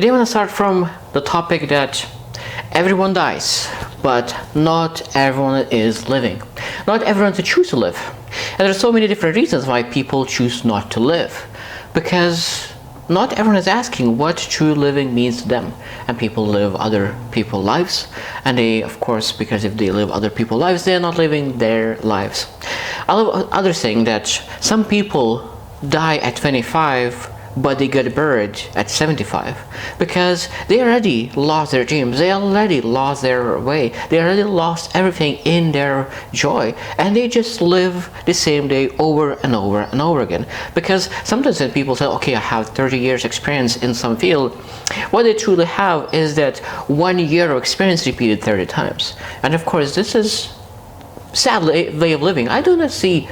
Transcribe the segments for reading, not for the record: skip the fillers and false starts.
Today I want to start from the topic that everyone dies, but not everyone is living. Not everyone to choose to live. And there are so many different reasons why people choose not to live. Because not everyone is asking what true living means to them. And people live other people's lives. And they, of course, because if they live other people's lives, they are not living their lives. I love others saying that some people die at 25, but they get buried at 75 because they already lost their dreams, they already lost their way, they already lost everything in their joy, and they just live the same day over and over and over again. Because sometimes when people say, okay, I have 30 years experience in some field, what they truly have is that 1 year of experience repeated 30 times. And of course, this is sad way of living. I do not see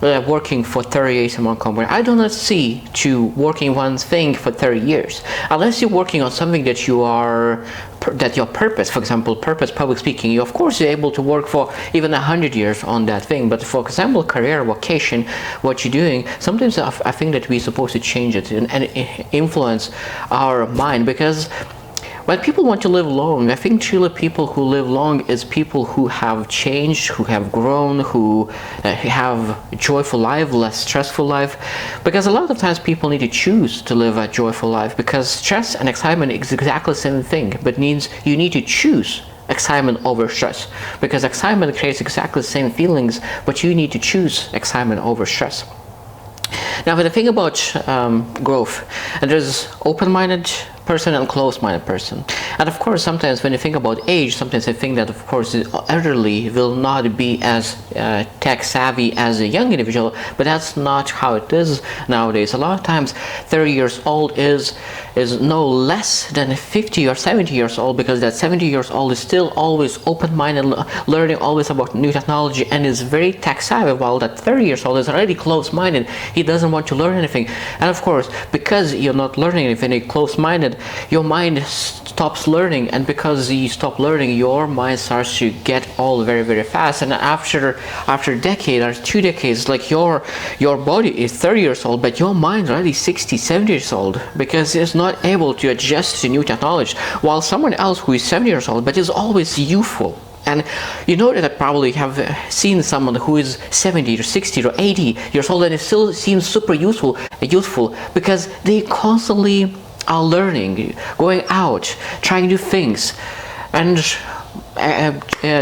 working for 30 years in one company. I do not see to working one thing for 30 years. Unless you're working on something that you are, that your purpose, for example, purpose, public speaking, you of course you're able to work for even 100 years on that thing. But for example, career, vocation, what you're doing, sometimes I think that we're supposed to change it and influence our mind. Because when people want to live long, I think truly people who live long is people who have changed, who have grown, who have a joyful life, less stressful life. Because a lot of times people need to choose to live a joyful life, because stress and excitement is exactly the same thing, but means you need to choose excitement over stress. Because excitement creates exactly the same feelings, but you need to choose excitement over stress. Now, when I think about growth, and there's open-minded person and closed-minded person. And of course, sometimes when you think about age, sometimes I think that of course the elderly will not be as tech savvy as a young individual, but that's not how it is nowadays. A lot of times 30 years old is no less than 50 or 70 years old, because that 70 years old is still always open-minded, learning always about new technology, and is very tech savvy, while that 30 years old is already closed-minded. He doesn't want to learn anything. And of course, because you're not learning anything, you're closed-minded, your mind stops learning, and because you stop learning, your mind starts to get old very, very fast. And after a decade or 2 decades, like your body is 30 years old, but your mind is already 60, 70 years old, because it's not able to adjust to new technology, while someone else who is 70 years old but is always youthful. And you know that I probably have seen someone who is 70 or 60 or 80 years old and it still seems super youthful, because they constantly are learning, going out, trying new things, and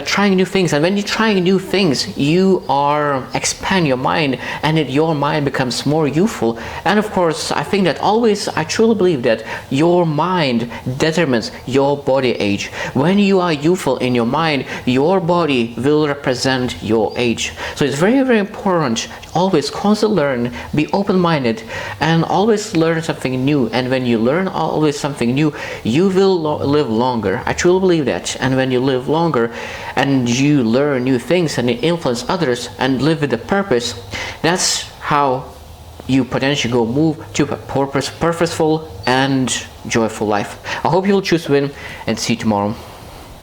trying new things. And when you're trying new things, you are expand your mind, and your mind becomes more youthful. And of course, I think that I truly believe that your mind determines your body age. When you are youthful in your mind, your body will represent your age. So it's very, very important. Always constantly learn, be open-minded, and always learn something new. And when you learn always something new, you will live longer. I truly believe that. And when you live longer and you learn new things and you influence others and live with a purpose, that's how you potentially go move to a purposeful and joyful life. I hope you'll choose to win, and see you tomorrow.